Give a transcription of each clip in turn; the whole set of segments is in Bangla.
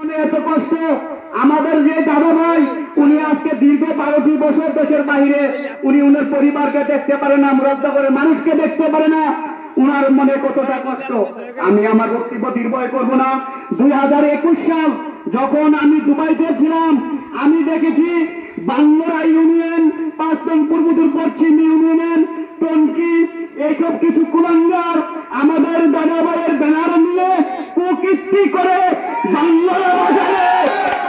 এত কষ্ট আমাদের যে দাদা ভাই উনি আজকে দীর্ঘ 12টি বছর দেশের বাইরে, উনি উনার পরিবারকে দেখতে পারে না, মুরাদনগরের মানুষকে দেখতে পারে না, উনার মনে কতটা কষ্ট। আমি আমার বক্তব্য দীর্ঘায় করব না। 2021 সাল যখন আমি দুবাইতে ছিলাম, আমি দেখেছি বাংলা ইউনিয়ন, 5 নং পূর্বদূর পশ্চিম ইউনিয়ন, টঙ্কি, এইসব কিছু কুলাঙ্গার আমাদের দাদা ভাইয়ের ব্যানার নিয়ে কুকীর্তি করে বাংলার বাজারে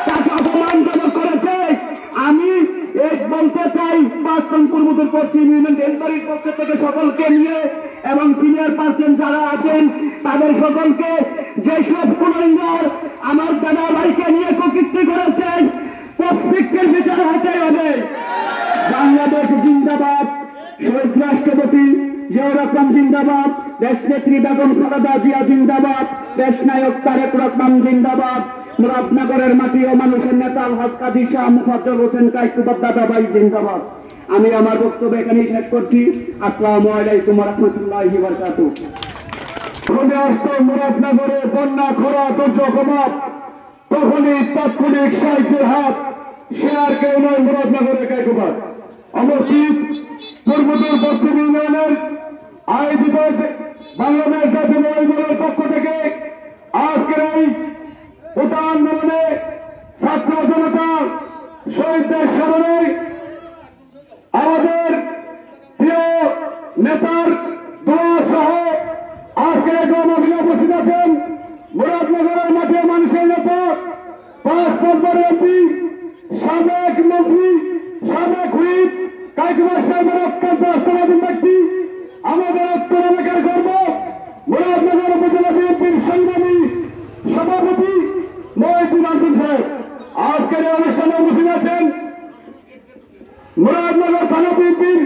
তাকে অপমানজনক করেছে। আমি বলতে চাই 5 নং পূর্বদূর পশ্চিম ইউনিয়ন ডেলবাড়ির পক্ষ থেকে সকলকে নিয়ে এবং সিনিয়র পার্সন যারা আছেন তাদের সকলকে, যেসব কুলাঙ্গার আমার দাদা ভাইকে নিয়ে কুকীর্তি করেছেন প্রত্যেকের বিচার হতে হবে। বাংলাদেশ জিন্দাবাদ, শহীদ রাষ্ট্রপতি জিয়াউর রহমান জিন্দাবাদ, দেশ নেত্রী বেগম খালেদা জিয়া জিন্দাবাদ, দেশ নায়ক তারেক রহমান জিন্দাবাদ, মুরাদনগরের মাটি ও মানুষের নেতা আলহাজ কাজী শাহ মুফাজ্জল হোসেন কাইকুবাদ দাদা ভাই জিন্দাবাদ। আমি আমার বক্তব্য এখানেই শেষ করছি। আসসালামু আলাইকুম ওয়া রাহমাতুল্লাহি ওয়া বারাকাতুহু। মুরাদনগরে বন্যা খরা দুর্যোগমত তখনই তাৎক্ষণিক সাহায্যের হাত শেয়ার কেউ নয় মুরাদনগরের কাইকুবাদ অবস্থিত পূর্বদূর পশ্চিম ইউনিয়নের আয়োজিত বাংলাদেশ জাতীয় দলের পক্ষ থেকে আজকের এই কোটা আন্দোলনে ছাত্র জনতা শহীদদের স্মরণে আমাদের প্রিয় নেতার দোয়া সহ আজকের এই গণমাধ্যমে উপস্থিত আছেন মুরাদনগরের মাটি ও মানুষের নেতা 5 নম্বর এমপি, সাবেক মন্ত্রী, সাবেক হুইপ কাইকুবাদ সাহেবের অত্যন্ত আস্থাভাজন ব্যক্তি, আমাদের উত্তর এলাকার গর্ব মুরাদনগর উপজেলা বিএনপির সংগ্রামী সভাপতি মহিউদ্দিন আহমেদ সাহেব আজকের এই অনুষ্ঠানে উপস্থিত আছেন মুরাদনগর থানা বিএনপির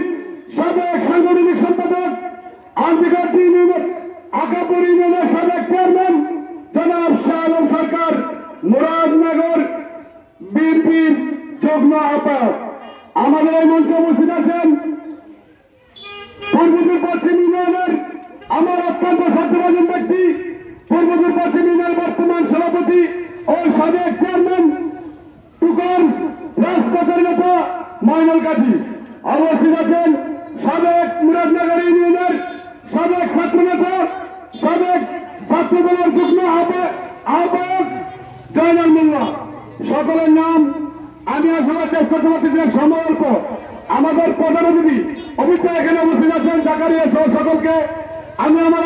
সাবেক সাংগঠনিক সম্পাদক, আন্দিগড় ইউনিয়নের আকাপুর ইউনিয়নের সাবেক চেয়ারম্যান জনাব শাহ আলম সরকার, মুরাদনগর বিএনপির যুগ্ম আহ্বায়ক। আমাদের এই মঞ্চে উপস্থিত আছেন পূর্বদূর পশ্চিম ইউনিয়নের আমার অত্যন্ত শ্রদ্ধাভাজন ব্যক্তি, পূর্বদূর পশ্চিম ইউনিয়নের বর্তমান সভাপতি ও সাবেক চেয়ারম্যান টুকর রাজপথের নেতা ময়নুল কাজী। অবস্থিত আছেন সাবেক মুরাদনগর ইউনিয়নের সাবেক ছাত্র নেতা, সাবেক ছাত্রদলের যুগ্ম আহ্বায়ক জয়নাল মোল্লা। সকলের নাম আমি আসলে চেষ্টা করতেছিলাম, সময় অল্প। আমাদের প্রধান অতিথি অমিতা এখানে উপস্থিত আছেন, জাকারিয়া সহ সকলকে আমি আমার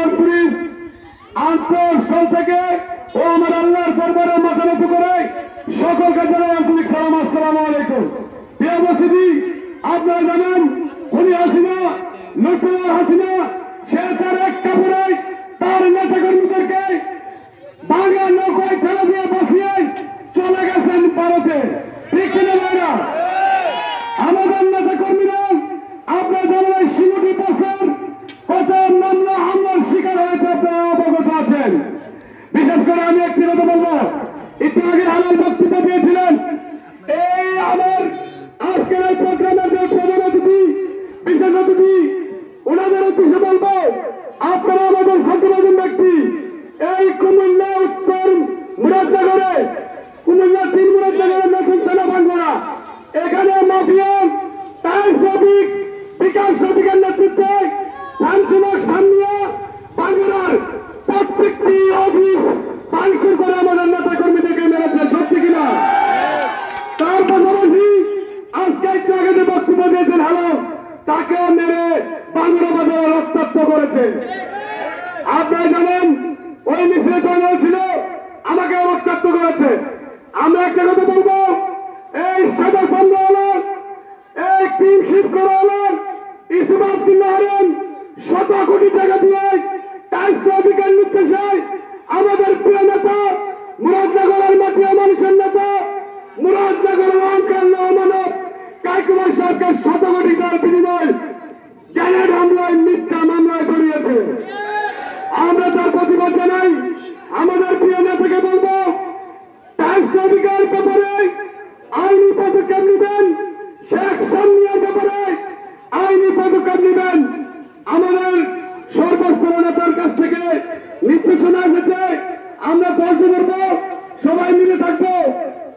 আন্তঃস্থল থেকে ও আমার আল্লাহর দরবারে মাথা নত করে সকলকে জানাই আন্তরিক সালাম, আসসালামু আলাইকুম। প্রিয় উপস্থিতি, আপনারা জানেন খুনি হাসিনা, লুটেরা হাসিনা, সে তার এক কাপড়ে তার নেতা কর্মীদেরকে ভাঙা নৌকায় ফেলে দিয়ে বসিয়ে চলে গেছেন ভারতে। ঠিক কিনা ভাইরা? আমাদের নেতা কর্মীরা আপনারা জানেন শিশুটি বছর কত মামলা হামলার শিকার হয়েছে, আপনারা অবগত আছেন। বিশেষ করে আমি একটি কথা বলবো, একটু আগে হালাল বক্তব্য দিয়েছিলেন। এই আমার আজকের এই প্রোগ্রামের যে প্রধান অতিথি, বিশেষ অতিথি, ওনাদের উদ্দেশ্যে বলবো, আপনারা আমাদের শ্রদ্ধাভাজন ব্যক্তি, এই কুমিল্লা উত্তর মুরাদনগরে, কুমিল্লা 3 মুরাদনগরের নতুন থানা বাঙ্গরা, এখানে মাফিয়া টাইলস শ্রমিক বিকাশ শ্রমিকের নেতৃত্বে ফাংশনার সামনে বাঙ্গরার প্রত্যেকটি অফিস ভাঙচুর করে আমাদের নেতা কর্মীদেরকে মেরেছে। সত্যি কিনা? তার পাশাপাশি আজকে একটু আগে যে বক্তব্য দিয়েছেন হ্যালো, তাকেও মেরে বাঙ্গরা বাজারে রক্তাক্ত করেছে। আপনারা জানেন ওই মিছিলে জয়েন হয়েছিল, আমাকে রক্তাক্ত করেছে। আমরা একটা কথা বলবো, এই সাদা সন্ধ্যাওয়ালা, এই টিম শিফট করা হলো ইসুবাদ কিল্লাহারেন 100 কোটি টাকা দিয়ে টাইলস ট্রাফিকের নির্দেশে আমাদের প্রিয় নেতা, মুরাদনগরের মাটি ও মানুষের নেতা, মুরাদনগরের অহংকার মানব কাইকুবাদ সাহেবকে 100 কোটি টাকার বিনিময় গ্রেনেড হামলায় মিথ্যা মামলায় জড়িয়েছে। আমরা তার প্রতিবাদ জানাই। আমাদের প্রিয় নেতাকে বলবো, টাইলস ট্রাফিকের ব্যাপারে আইনি পদক্ষেপ নেবেন, শেখ সামিয়ার ব্যাপারে আইনি পদক্ষেপ নেবেন। আমাদের সর্বস্তর নেতার কাছ থেকে নির্দেশনা এসেছে, আমরা ধৈর্য ধরবো, সবাই মিলে থাকবো।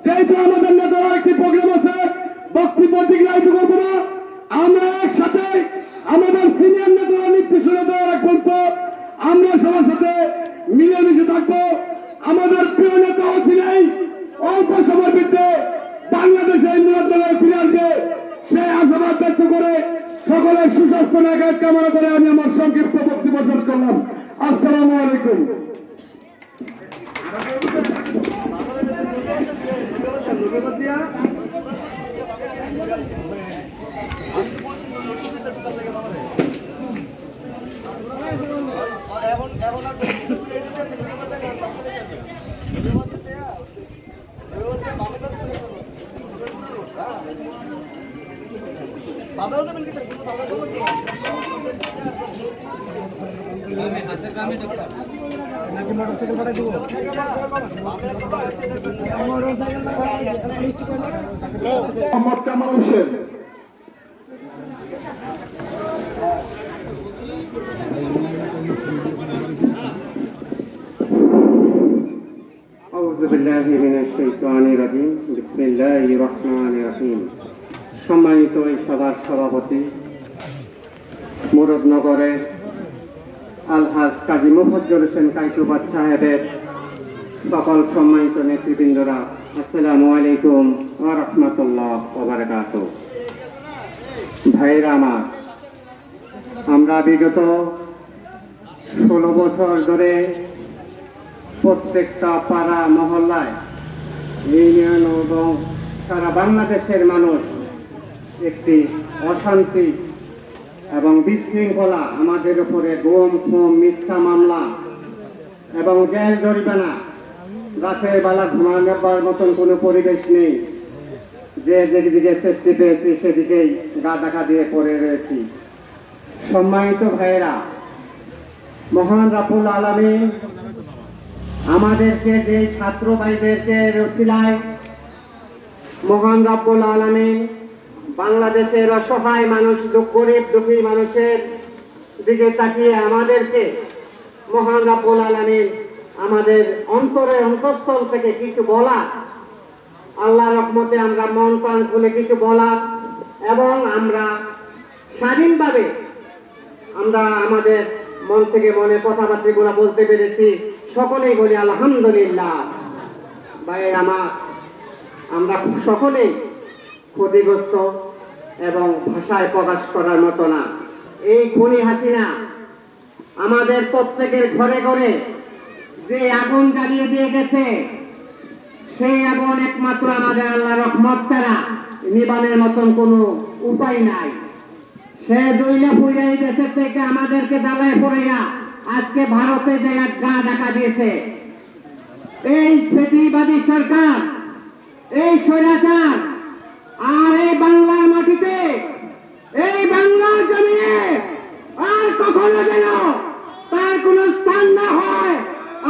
যেহেতু আমাদের নেতারা একটি প্রোগ্রাম আছে, বক্তব্য দীর্ঘায়িত করবো না, আমরা একসাথে আমাদের সিনিয়র নেতারা নির্দেশনা দেওয়ার এক পর্যন্ত আমরা সবার সাথে মিলেমিশে থাকবো। আমাদের প্রিয় নেতা ছিলেন অল্প সময়ের ভিতরে বাংলাদেশে মুরাদনগরে ফিরে আসবে, সেই আশাবাদ ব্যক্ত করে সকলের সুস্বাস্থ্য নাগাদ কামনা করে আমি আমার সংক্ষিপ্ত বক্তব্য শেষ করলাম। আসসালামু আলাইকুম। মোহাম্মদ কামাল হোসেন। আউযু বিল্লাহি মিনাশ শাইতানির রাজিম। বিসমিল্লাহির রহমানির রহিম। সম্মানিত এই সভার সভাপতি মুরাদনগরের আলহাজ কাজী মোফাজ্জল হোসেন কাইকুবাদ সাহেবের সকল সম্মানিত নেতৃবৃন্দরা, আসসালামু আলাইকুম ওয়া রাহমাতুল্লাহ ওয়া বারাকাতুহু। ভাইরা আমার, আমরা বিগত 16 বছর ধরে প্রত্যেকটা পাড়া মহল্লায়, ইউনিয়ন এবং সারা বাংলাদেশের মানুষ একটি অশান্তি এবং বিশৃঙ্খলা, আমাদের উপরে গুম খুম মিথ্যা মামলা এবং জেল জরিমানা, রাতের বেলা ঘুমানোর মতন কোনো পরিবেশ নেই। যে যেদিকে সেফটি পেয়েছি সেদিকেই গা ঢাকা দিয়ে পড়ে রয়েছি। সম্মানিত ভাইয়েরা, মহান রাব্বুল আলামিন আমাদেরকে, যে ছাত্র ভাইদেরকে রচিলায় মহান রাব্বুল আলামিন বাংলাদেশের অসহায় মানুষ, গরিব দুঃখী মানুষের দিকে তাকিয়ে আমাদেরকে মহান রাব্বুল আলামিন আমাদের অন্তরের অন্তঃস্থল থেকে কিছু বলা, আল্লাহর রহমতে আমরা মন প্রাণ খুলে কিছু বলা এবং আমরা স্বাধীনভাবে আমরা আমাদের মন থেকে মনে কথাবার্তাগুলো বলতে পেরেছি। সকলেই বলি আলহামদুলিল্লাহ। ভাই আমার, আমরা সকলেই ক্ষতিগ্রস্ত এবং ভাষায় প্রকাশ করার মতো না। এই খুনি হাসিনা আমাদের প্রত্যেকের ঘরে ঘরে যে আগুন জ্বালিয়ে দিয়ে গেছে, সেই আগুন একমাত্র আমাদের আল্লাহর রহমত ছাড়া নিবানের মতন কোনো উপায় নাই। সে জইলা পুইরা এই দেশের থেকে আমাদেরকে দালায় পড়াইয়া আজকে ভারতে যে গা ঢাকা দিয়েছে। এই ফ্যাসিবাদী সরকার, এই স্বৈরাচার আর এই বাংলার মাটিতে, এই বাংলার জমিনে আর কখনো যেন তার কোন স্থান না হয়,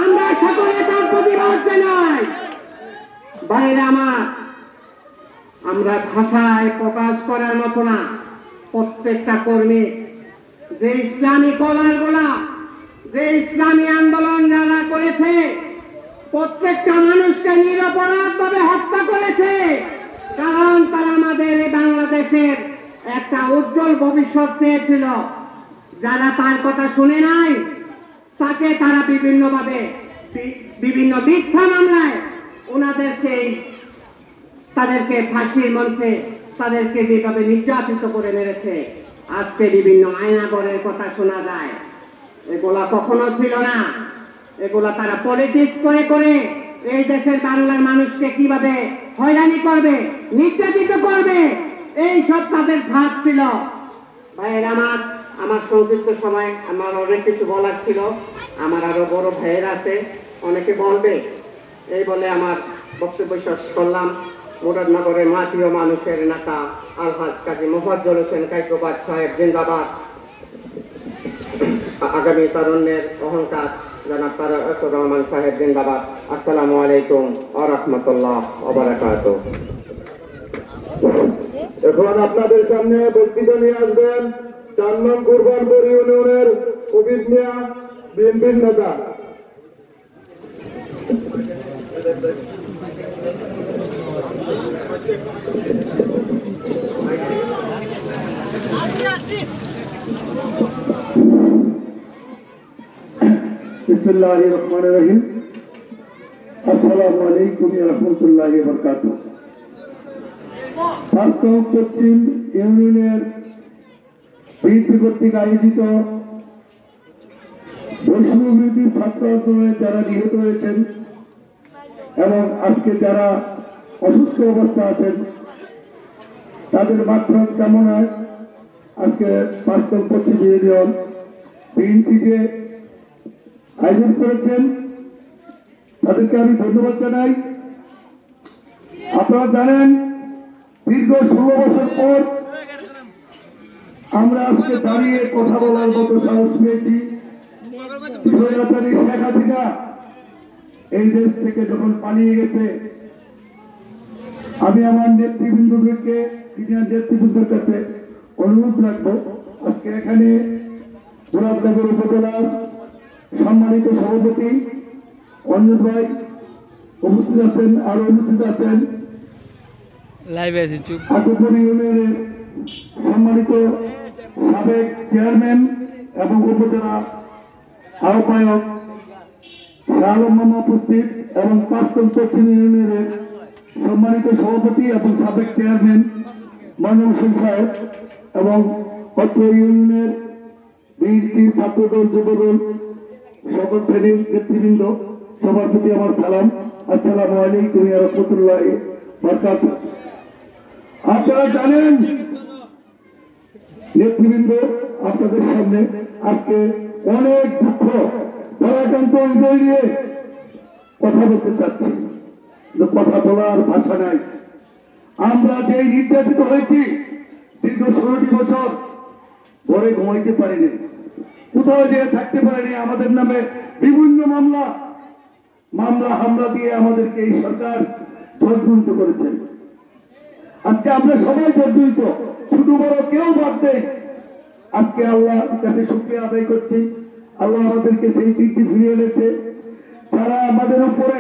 আমরা সকলে তার প্রতিবাদ জানাই। ভাইরা আমার, আমরা ভাষায় প্রকাশ করার মতো না। প্রত্যেকটা কর্মী, যে ইসলামী কলার গোলা, যে ইসলামী আন্দোলন যারা করেছে, প্রত্যেকটা মানুষকে নিরপরাধ ভাবে হত্যা করেছে। কারণ তারা আমাদের এই বাংলাদেশের একটা উজ্জ্বল ভবিষ্যৎ চেয়েছিল। যারা তার কথা শুনে নাই, তাকে তারা বিভিন্নভাবে বিভিন্ন মিথ্যা মামলায় তাদেরকে ফাঁসির মঞ্চে তাদেরকে যেভাবে নির্যাতিত করে মেরেছে, আজকে বিভিন্ন আয়নাগরের কথা শোনা যায়। এগুলা কখনো ছিল না। এগুলা তারা পলিটিক্স করে করে এই দেশের বাংলার মানুষকে কিভাবে হয়রানি করবে, নির্যাতিত করবে, এই সব তাদের ভাব ছিল। ভাইয়ের আমার সংক্ষিপ্ত সময় আমার অনেক কিছু বলার ছিল। আমার আরো বড় ভাইয়ের আছে, অনেকে বলবে, এই বলে আমার বক্তব্য শেষ করলাম। মুরাদনগরের মাটিও মানুষের নেতা আলহাজ কাজী মোফাজ্জল হোসেন কাইকুবাদ সাহেব জিন্দাবাদ। আগামী তারুণ্যের অহংকার জনাব তারেক রহমান সাহেব জিন্দাবাদ। আসসালামু আলাইকুম ওয়া রাহমাতুল্লাহ ওয়া বারাকাতুহু। এখন আপনাদের সামনে বক্তব্য নিয়ে আসবেন 4 নং কুরবানপুর ইউনিয়নের কবির মিয়া, বিএনপির নেতা। বিসমিল্লাহির রহমানির রহিম। আসসালামু আলাইকুম ওয়া রাহমাতুল্লাহি ওয়া বারাকাতুহু। বাস্তব পশ্চিম ইউনিয়নের বিএনপি কর্তৃক আয়োজিত বৈষম্যবিরোধী ছাত্র আন্দোলনে যারা নিহত হয়েছেন এবং আজকে যারা অসুস্থ অবস্থা আছেন তাদের মাধ্যম কামনায় আজকে বাস্তব পশ্চিম ইউনিয়ন বিএনপি যে আয়োজন করেছেন তাদেরকে আমি ধন্যবাদ জানাই। আপনারা জানেন দীর্ঘ 16 বছর পর আমরা আজকে দাঁড়িয়ে কথা বলার মতো সাহস পেয়েছি। স্বৈরাচারী শেখ হাসিনা এই দেশ থেকে যখন পালিয়ে গেছে, আমি আমার নেতৃবৃন্দদেরকে সিনিয়র নেতৃবৃন্দের কাছে অনুরোধ রাখবো, আজকে এখানে মুরাদনগর উপজেলার সম্মানিত সভাপতি অঞ্জন ভাই উপস্থিত আছেন, আরো উপস্থিত আছেন আকুপুর ইউনিয়নের সম্মানিত সাবেক চেয়ারম্যান এবং উপজেলা আহ্বায়ক শাহ আলম মামা উপস্থিত এবং পাঁচতন পশ্চিম ইউনিয়নের সম্মানিত সভাপতি এবং সাবেক চেয়ারম্যান মানব হোসেন সাহেব এবং অত্র ইউনিয়নের বিএনপি ছাত্রদল যুবদল সকল শ্রেণীর নেতৃবৃন্দ, সবার প্রতি আমার সালাম। আসসালামু আলাইকুম ওয়া রাহমাতুল্লাহি ওয়া বারাকাতুহু। আপনারা জানেন নেতৃবৃন্দ, আপনাদের সামনে আজকে অনেক দুঃখ পরাক্রান্ত হৃদয় নিয়ে কথা বলতে চাচ্ছি, কথা বলার ভাষা নাই। আমরা যে নির্যাতিত হয়েছি দীর্ঘ 16টি বছর, ঘরে ঘুমাইতে পারিনি, কোথাও যে থাকতে পারিনি। আমাদের নামে বিভিন্ন মামলা হামলা দিয়ে আমাদেরকে এই সরকার জর্জরিত করেছেন। আজকে আমরা সবাই জর্জরিত, ছোট বড় কেউ বাদ দেয়। আজকে আল্লাহর কাছে শুকরিয়া আদায় করছি, আল্লাহ আমাদেরকে সেই দিকটি ফিরিয়ে এনেছে। যারা আমাদের উপরে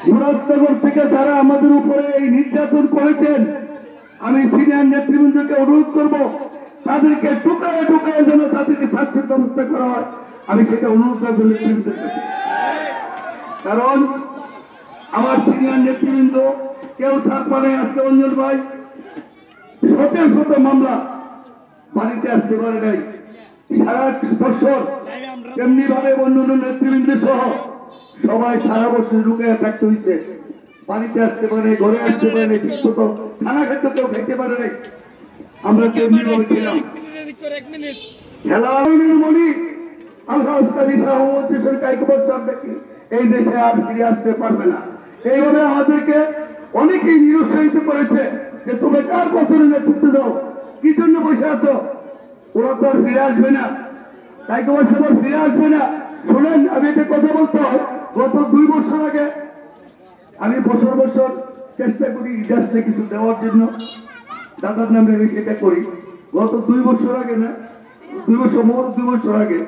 মুরাদনগর থেকে যারা আমাদের উপরে এই নির্যাতন করেছেন, আমি সিনিয়র নেতৃবৃন্দকে অনুরোধ করব তাদেরকে টুকায় টুকায় যেন তাদেরকে শাস্তির ব্যবস্থা করা হয়, আমি সেটা অনুরোধ করবো নেতৃবৃন্দের কাছে। কারণ আমার সিনিয়র নেতৃবৃন্দ কেউ ছাড় পারে। আজকে অঞ্জন ভাই শত মামলা, বাড়িতে আসতে পারে নাই সারা বছর, তেমনি ভাবে অন্যান্য নেতৃবৃন্দ সহ সবাই সারা বছর লুকিয়ে থাকতে হয়েছে, বাড়িতে আসতে পারে নাই, ঘরে আসতে পারে নাই, ঠিক মতো খানা খাদ্য কেউ খাইতে পারে নাই। আমরা তেমনি ভাবে ছিলাম। খেলার মনি আল্লাহ এই দেশে আর ফিরে আসতে পারবে না। এইভাবে আমাদেরকে অনেকেই নিরুৎসাহিত করেছে যে তুমি কার বছরে নেতৃত্ব দাও, কি জন্য বসে আছো, ওরা তো আর ফিরে আসবে না, তাই তোমার সবার ফিরে আসবে না। শোনেন, আমি একটা কথা বলতে হয়, গত 2 বছর আগে আমি বছর চেষ্টা করি ইতিহাসে কিছু দেওয়ার জন্য, দাদার নামে আমি এটা করি। গত 2 বছর আগে না, 2 বছর আগে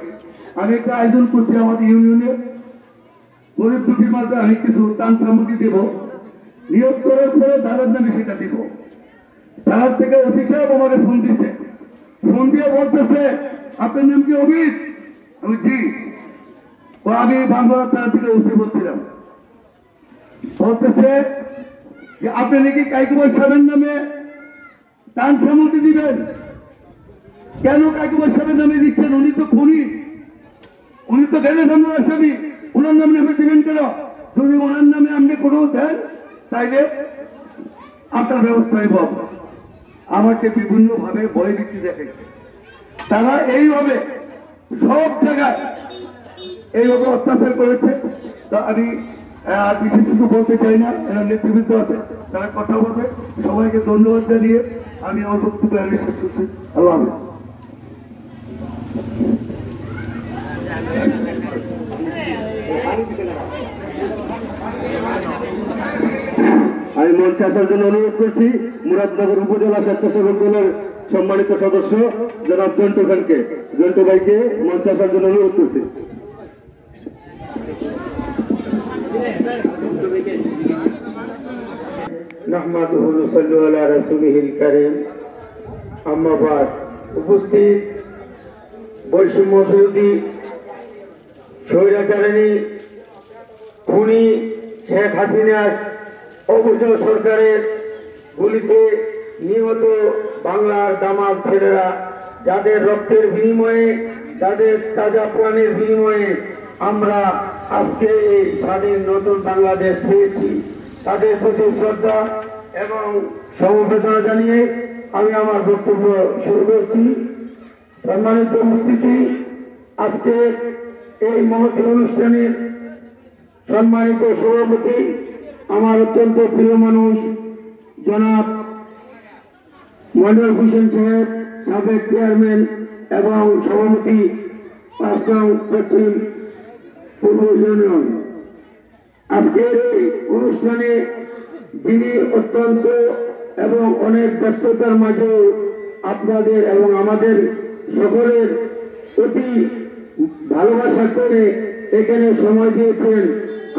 আমি একটা আয়োজন করছি আমাদের ইউনিয়নে, গরিব দুঃখীর মাঝে আমি কিছু দান সামগ্রী দেব, নিয়োগ করার পরে দাদার নামে সেটা দিব। তার থেকে ওসি সাহেব আমাকে ফোন দিচ্ছে, ফোন দিয়ে বলতেছে আপনার নাম কি অভিত? আমি জি। ও আমি বাংলার তার থেকে ওসি বলছিলাম, বলতেছে যে আপনি নাকি কাইকুমার সাহেবের নামে দান সামগ্রী দিবেন। কেন কাইকুমার সাহেবের নামে দিচ্ছেন? উনি তো খুনি, উনি তো গেলে মামলার আসামি, ওনার নামে দিবেন কেন? যদি ওনার নামে আপনি কোনো দেন তাইলে আপনার ব্যবস্থা নিব। আমাকে বিভিন্ন ভাবে ভয় ভীতি দেখাইছে। তারা এইভাবে সব জায়গায় এইভাবে অত্যাচার করেছে। তো আমি আর বিশেষ কিছু বলতে চাই না, এরা নেতৃবৃন্দ আছে, তারা কথা বলবে। সবাইকে ধন্যবাদ জানিয়ে আমি আমার বক্তব্য শেষ করছি। আল্লাহ হাফেজ। আমি মঞ্চে আসার জন্য অনুরোধ করছি মুরাদনগর উপজেলা স্বেচ্ছাসেবক দলের সম্মানিত সদস্য জনাব জন্টু খানকে, জন্টু ভাইকে মঞ্চে আসার জন্য অনুরোধ করছি। নাহমাদুহু ওয়া নুসাল্লি আলা রাসূলিহিল কারীম। আম্মা বাদ। উপস্থিত বৈষম্য বিরোধী স্বৈরাচারিণী খুনি শেখ হাসিনার অবৈধ সরকারের গুলিতে নিহত বাংলার দামাল ছেলেরা, যাদের রক্তের বিনিময়ে, যাদের তাজা প্রাণের বিনিময়ে আমরা আজকে এই স্বাধীন নতুন বাংলাদেশ পেয়েছি, তাদের প্রতি শ্রদ্ধা এবং সমবেদনা জানিয়ে আমি আমার বক্তব্য শুরু করছি। সম্মানিত উপস্থিতি, আজকে এই মহৎ অনুষ্ঠানের সম্মানিত সভাপতি, আমার অত্যন্ত প্রিয় মানুষ জনাব মনির হোসেন সাহেব, সাবেক চেয়ারম্যান এবং সভাপতি ৫ নং পশ্চিম পূর্ব ইউনিয়ন। আজকের এই অনুষ্ঠানে যিনি অত্যন্ত এবং অনেক ব্যস্ততার মাঝে আপনাদের এবং আমাদের সকলের অতি ভালোবাসা করে এখানে সময় দিয়েছেন,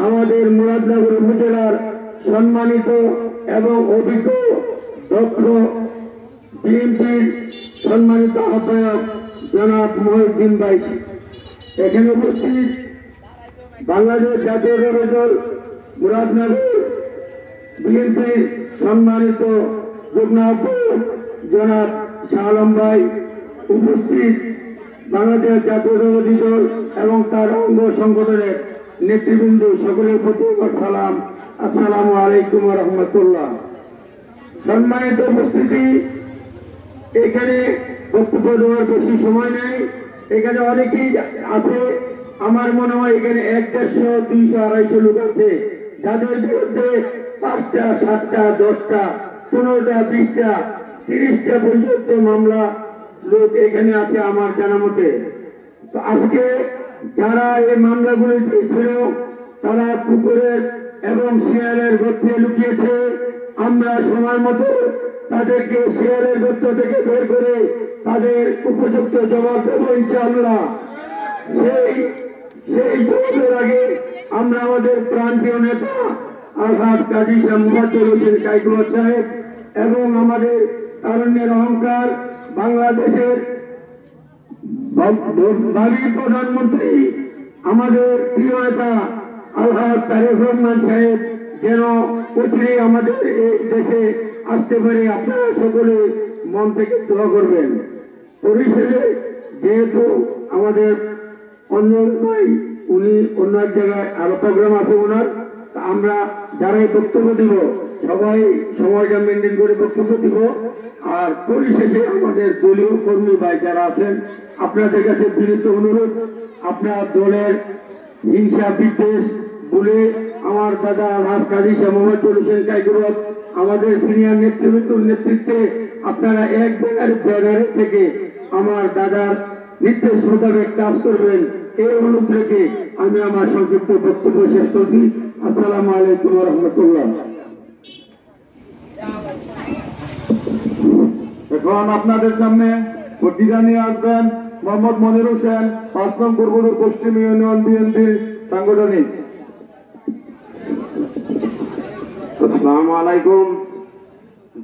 আমাদের মুরাদনগর উপজেলার সম্মানিত এবং অভিজ্ঞ দক্ষ বিএনপির সম্মানিত আহ্বায়ক জনাব মহিউদ্দিন ভাই, এখানে উপস্থিত বাংলাদেশ জাতীয় দল মুরাদনগর বিএনপির সম্মানিত যুগ্ম আহ্বায়ক জনাব শাহ আলম ভাই, উপস্থিত বাংলাদেশ জাতীয়তাবাদী দল এবং তার অঙ্গ সংগঠনের নেতৃবৃন্দ, সকলের প্রতি আমার সালাম। আসসালামু আলাইকুম ওয়া রাহমাতুল্লাহ। সম্মানিত উপস্থিতি, এখানে বক্তব্য দেওয়ার বেশি সময় নেই। এখানে অনেকেই আছে, আমার মনে হয় এখানে 100, 150, 200, 250 লোক আছে, যাদের বিরুদ্ধে 5টা, 7টা, 10টা, 15টা, 20টা, 30টা পর্যন্ত মামলা লোক এখানে আছে আমার জানা মতে। তো আজকে যারা এই মামলাগুলি দিয়েছিল তারা পুকুরের এবং শিয়ালের গর্তে লুকিয়েছে। আমরা সময় মতো তাদেরকে শিয়ালের গর্ত থেকে বের করে তাদের উপযুক্ত জবাব দেব ইনশাআল্লাহ। সেই জবাবের আগে আমরা আমাদের প্রাণপ্রিয় নেতা আসাদ কাজী শাহ মুফাজ্জল হোসেন কাইকুল সাহেব এবং আমাদের তারুণ্যের অহংকার বাংলাদেশের ভাবি প্রধানমন্ত্রী আমাদের প্রিয় নেতা আলহাজ তারেক রহমান সাহেব যেন অচিরে আমাদের এই দেশে আসতে পারে, আপনারা সকলে মন থেকে দোয়া করবেন। পরিশেষে যেহেতু আমাদের অন্য ভাই উনি অন্য এক জায়গায় আরো প্রোগ্রাম আছে ওনার, আমরা যারাই বক্তব্য দিব সবাই সময়টা মেনটেন করে বক্তব্য দিব। আর পরিশেষে আমাদের দলীয় কর্মী ভাই যারা আছেন, আপনাদের কাছে বিনীত অনুরোধ, আপনার দলের হিংসা বিদ্বেষ বলে আমার দাদা আলহাজ কাজী শাহ মুফাজ্জল হোসেন কাইকুল আমাদের সিনিয়র নেতৃবৃন্দর নেতৃত্বে আপনারা এক ব্যানারে থেকে আমার দাদার নির্দেশ মোতাবেক কাজ করবেন, এই অনুরোধ রেখে আমি আমার সংক্ষিপ্ত বক্তব্য শেষ করছি। আসসালামু আলাইকুম ওয়া রাহমাতুল্লাহ। এখন আপনাদের সামনে বক্তৃতা নিয়ে আসবেন মোহাম্মদ মনির হোসেন, 5 নং পূর্বদূর পশ্চিম ইউনিয়ন বিএনপির সাংগঠনিক। আসসালামু আলাইকুম।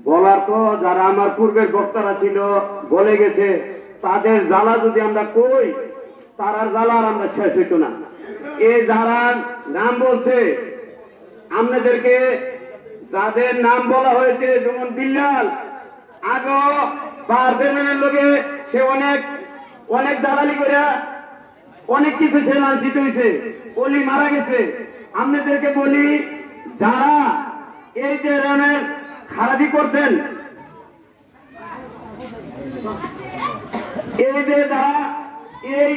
বলার তো যারা আমার পূর্বের বক্তারা ছিল বলে গেছে, তাদের জ্বালা যদি আমরা কই তারার জ্বালা আর আমরা শেষ হইতো না। এই যারা নাম বলছে আপনাদেরকে, যাদের নাম বলা হয়েছে, যেমন বিল্লাল আগো চেয়ারম্যানের লোকে সে অনেক দালালি করে অনেক কিছু সে লাঞ্ছিত হয়েছে, অলি মারা গেছে। আপনাদেরকে বলি, যারা এই যে রানের খারাপি করছেন, এই যে যারা এই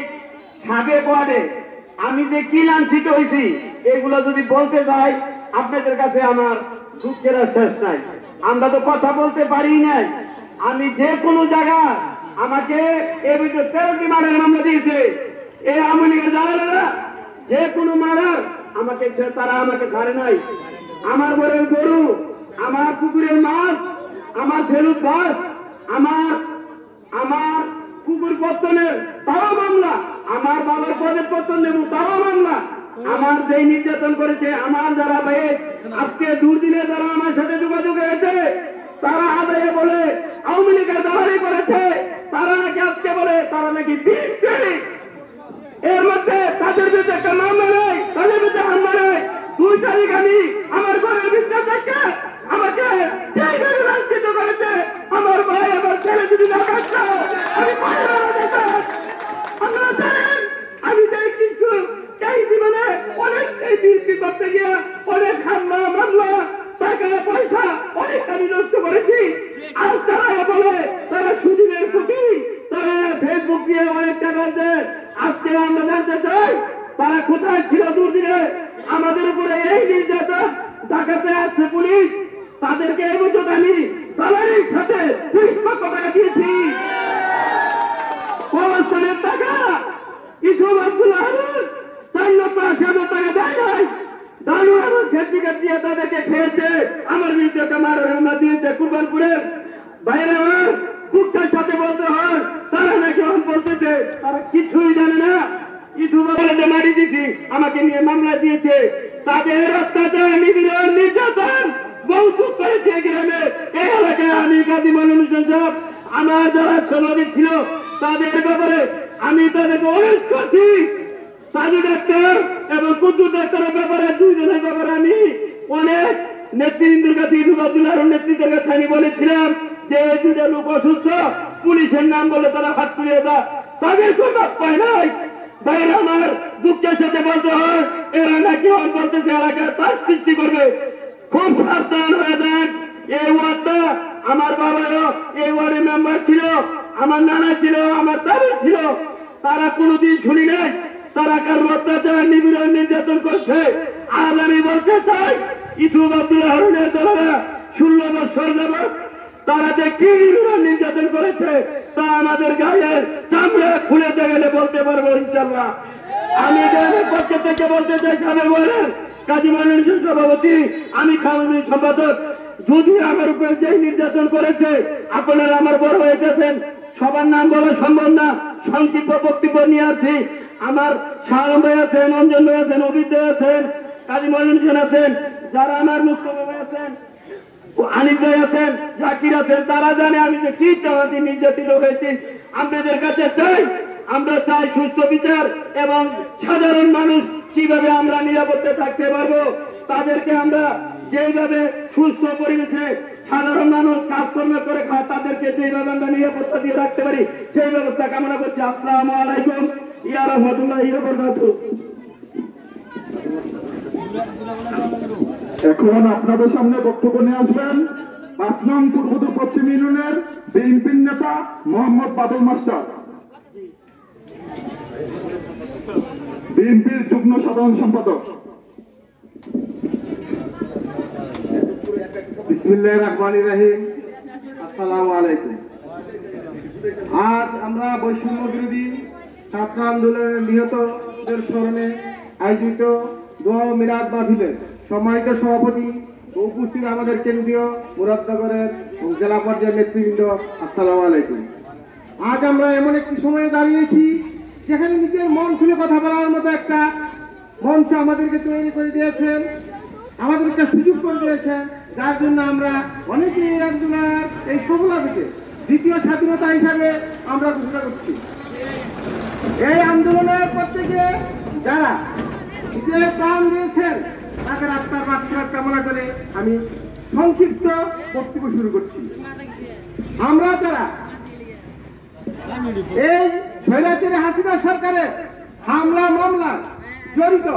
সাবেক ওয়ার্ডে আমি যে কি লাঞ্ছিত হয়েছি এগুলো যদি বলতে যাই আপনাদের কাছে আমার দুঃখের আর শেষ নাই। আমরা তো কথা বলতে পারি নাই। আমি যে কোনো জায়গা আমাকে এই ভিতরে 13টি মার্ডারের মামলা দিয়েছে এই আওয়ামী লীগের দালালেরা, যে কোনো মার্ডার তারা আমাকে ছাড়ে নাই। আমার বরের গরু, আমার পুকুরের মাছ, আমার ছেলুর বাস, আমার পুকুর পত্তনের তাও মামলা, আমার বাবার পদের পত্তন দেব তাও মামলা, আমার যেই নির্যাতন করেছে, আমার যারা ভাই আজকে দুর্দিনে যারা আমার সাথে যোগাযোগ হয়েছে, তারা আদায়ে বলে আওয়ামী লীগের দালালি করেছে, তারা নাকি আজকে বলে তারা নাকি বিএনপি। এর মধ্যে তাদের বিরুদ্ধে একটা মামলা নেই, তাদের বিরুদ্ধে হামলা নেই। 2 তারিখ আমি আমার ঘরের ভিতরে থেকে আমাকে যেইভাবে লাঞ্ছিত করেছে, আমার ভাই আমার ছেলে যদি না থাকতো আমি আপনারা জানেন আমি যাই কিছু এই জীবনে অনেক বিক্রি করতে গিয়ে অনেক হামলা মামলা টাকা পয়সা অনেক আমি নষ্ট করেছি। আজ তারা বলে তারা সুদিনের প্রতি তারা ফেসবুক দিয়ে অনেক টাকা দেয়। আজকে আমরা জানতে চাই তারা কোথায় ছিল দুর্দিনে? আমাদের উপরে এই নির্যাতন ডাকাতে আসছে পুলিশ, তাদেরকে এই পর্যন্ত আমি দালালির সাথে 30 লক্ষ টাকা দিয়েছি। কবরস্থানের টাকা ইসুফ আব্দুল্লাহ 4,80,000 টাকা দেয় নাই। দানু এবং সার্টিফিকেট দিয়ে তাদেরকে খেয়েছে। আমার বিরুদ্ধে একটা মামলা দিয়েছে কুরবানপুরের বাইরে। আমার দুঃখের সাথে বলতে হয় তারা নাকি বলতেছে তারা কিছুই জানে না। ইসুফ বলে মারি দিছি, আমাকে নিয়ে মামলা দিয়েছে। তাদের অত্যাচার নিপীড়ন নির্যাতন বহু করেছে গ্রামে এই এলাকায়। আমি কাজী মনিরুল হোসেন সাহেব আমার যারা সভাপতি ছিল তাদের ব্যাপারে আমি তাদেরকে অনুরোধ করছি, সাজু ডাক্তার এবং কুদ্দুস ডাক্তারের ব্যাপারে 2 জনের ব্যাপারে আমি অনেক নেতৃবৃন্দের কাছে ইসুফ আব্দুল্লাহর নেতৃত্বের কাছে আমি বলেছিলাম যে এই 2টা লোক অসুস্থ, পুলিশের নাম বলে তারা হাত তুলিয়ে দেয়, তাদের কোন বাদ পায় নাই। বাইরে আমার দুঃখের সাথে বলতে হয় এরা নাকি বলতেছে এলাকায় তার সৃষ্টি করবে। খুব সাবধান হয়ে যান। এই ওয়ার্ডটা আমার বাবারও এই ওয়ার্ডের মেম্বার ছিল, আমার নানা ছিল, আমার দাদা ছিল, তারা কোনোদিন শুনি নাই তারা কারোর অত্যাচার নিপীড়ন নির্যাতন করছে। আজ আমি বলতে চাই ইসুফ আব্দুল্লাহ হারুনের দলেরা 16 বছর যাবত তারা যে কি নিপীড়ন নির্যাতন করেছে তা আমাদের গায়ের চামড়া খুলে গেলে বলতে পারবো ইনশাল্লাহ। আমি দলের পক্ষ থেকে বলতে চাই সাবেক ওয়ার্ডের কাজী মনিরুল হোসেন সভাপতি, আমি সাংগঠনিক সম্পাদক, যদি আমার উপর যে নির্যাতন করেছে আপনারা আমার বড় হয়ে গেছেন, সবার নাম বলা সম্ভব না, সংক্ষিপ্ত বক্তব্য নিয়ে আসছি। আমার শাহরম ভাই আছেন, অঞ্জন ভাই আছেন, অভিদ ভাই আছেন, কাজী মনিরুল হোসেন আছেন, যারা আমার মুস্তফা ভাই আছেন, আনিফ ভাই আছেন, জাকির আছেন, তারা জানে আমি যে কি আমাদের নির্যাতিত হয়েছি। আপনাদের কাছে চাই, আমরা চাই সুস্থ বিচার এবং সাধারণ মানুষ কিভাবে আমরা নিরাপত্তা থাকতে পারবো, তাদেরকে আমরা যেভাবে সুস্থ পরিবেশে সাধারণ মানুষ কাজকর্ম করে খায় তাদেরকে যেভাবে আমরা নিরাপত্তা দিয়ে রাখতে পারি সেই ব্যবস্থা কামনা করছি। আসসালামু আলাইকুম ইয়া রাহমাতুল্লাহি ওয়া বারাকাতুহু। এখন আপনাদের সামনে বক্তব্য নিয়ে আসবেন 5 নং পূর্বদূর পশ্চিম ইউনিয়নের বিএনপির নেতা মোহাম্মদ বাদল মাস্টার, বিএনপির যুগ্ম সাধারণ সম্পাদক। বিসমিল্লাহির রহমানির রহিম। আসসালামু আলাইকুম। আজ আমরা বৈষম্য বিরোধী ছাত্র আন্দোলনের নিহতদের স্মরণে আয়োজিত দোয়া ও মিলাদ মাহফিলের সম্মানিত সভাপতি ও উপস্থিত আমাদের কেন্দ্রীয় মুরাদনগরের ও জেলা পর্যায়ের নেতৃবৃন্দ, আসসালামু আলাইকুম। আজ আমরা এমন একটি সময়ে দাঁড়িয়েছি যেখানে নিজের মন খুলে কথা বলার মতো একটা মঞ্চ আমাদেরকে তৈরি করে দিয়েছেন, আমাদেরকে সুযোগ করে দিয়েছেন, যার জন্য আমরা অনেকেই এই আন্দোলনের এই সফলতাকে দ্বিতীয় স্বাধীনতা হিসাবে আমরা ঘোষণা করছি। এই আন্দোলনের প্রত্যেকে যারা নিজের প্রাণ দিয়েছেন তাদের আত্মার মাগফিরাত কামনা করে আমি সংক্ষিপ্ত বক্তব্য শুরু করছি। আমরা যারা এই স্বৈরাচারী হাসিনা সরকারের হামলা মামলা জড়িত,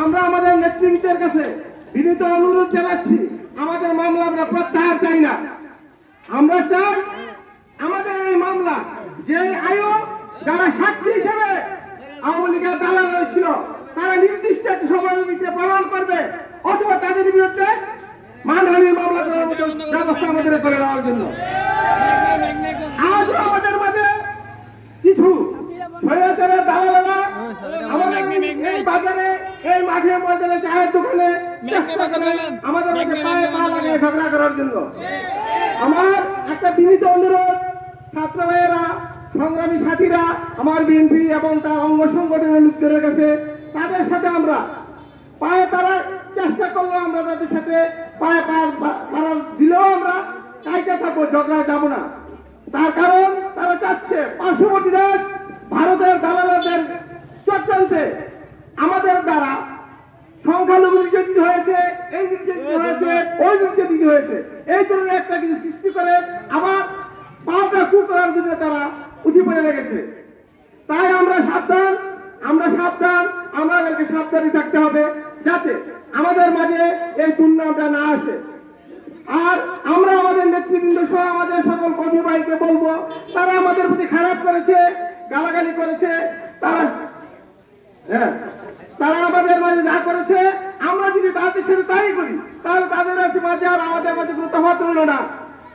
আমরা আমাদের নেতৃত্বের কাছে বিনীত অনুরোধ জানাচ্ছি, আমাদের মামলা আমরা প্রত্যাহার চাই না। আমরা চাই আমাদের এই মামলা যে আয়োগ যারা সাক্ষী হিসেবে আওয়ামী লীগের দালাল রয়েছিল তারা নির্দিষ্ট একটা সময়ের ভিতরে প্রমাণ করবে, অথবা তাদের বিরুদ্ধে মানহানির মামলা করার মতো ব্যবস্থা আমাদের করে দেওয়ার জন্য। আজও আমাদের মাঝে কিছু স্বৈরাচারের দালালেরা আমাদের এই বাজারে এই মাঠে ময়দানে চায়ের দোকানে চেষ্টা করে আমাদের মাঝে পায়ে পা লাগিয়ে ঝগড়া করার জন্য। আমার একটা বিনীত অনুরোধ, ছাত্র ভাইয়েরা, সংগ্রামী সাথীরা, আমার বিএনপি এবং তার অঙ্গ সংগঠনের লোকদের কাছে তাদের সাথে আমরা পায়ে তারা চেষ্টা করলো, আমরা তাদের সাথে পায়ে পাড়া দিলেও আমরা কাইতে থাকবো, ঝগড়ায় যাবো না। তার কারণ তারা চাচ্ছে পার্শ্ববর্তী দেশ ভারতের দালালদের চক্রান্তে আমাদের দ্বারা সংখ্যালঘু নির্যাতিত হয়েছে, এই নির্যাতিত হয়েছে, ওই নির্যাতিত হয়েছে, এই ধরনের একটা কিছু সৃষ্টি করে আবার পাল্টা কু করার জন্য তারা উঠে পড়ে লেগেছে। তাই আমরা সাবধান, আমাদেরকে সাবধানে থাকতে হবে যাতে আমাদের মাঝে এই দুর্নামটা না আসে। আর আমরা আমাদের নেতৃবৃন্দ সহ আমাদের সকল কর্মী ভাইকে বলবো, তারা আমাদের প্রতি খারাপ করেছে, গালাগালি করেছে, তারা আমাদের মাঝে যা করেছে, আমরা যদি তাদের সাথে তাই করি তাহলে তাদের মাঝে আর আমাদের মাঝে কোনো তফাৎ রইল না।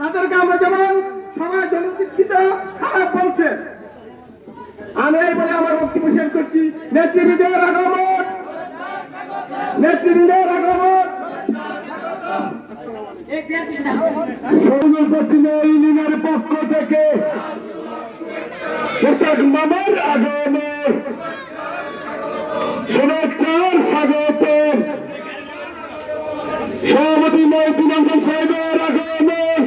তাদেরকে আমরা যেমন সবাই জনশিক্ষিত খারাপ বলছে, আমি এই বলে আমার বক্তব্য শেষ করছি। নেতৃবৃন্দের আগমন, নেতৃবৃন্দের আগমন। পশ্চিম ইউনিয়নের পক্ষ থেকে মামার আগমন, শুভেচ্ছার স্বাগত। সভাপতি মহিউদ্দিন রঞ্জন সাহেবের আগমন,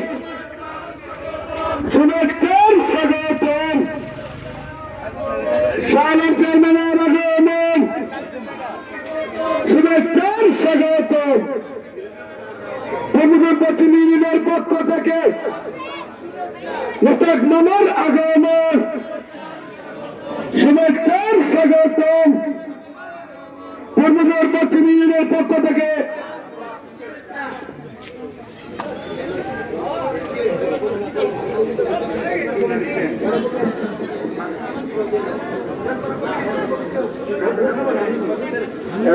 শুভেচ্ছার স্বাগত। শালম চেয়ারম্যানের আগমন, শুভেচ্ছার স্বাগত। পশ্চিম ইউনিয়নের পক্ষ থেকে মোস্তাক মামার আগমন, শুভেচ্ছার স্বাগত। পশ্চিম ইউনিয়নের পক্ষ থেকে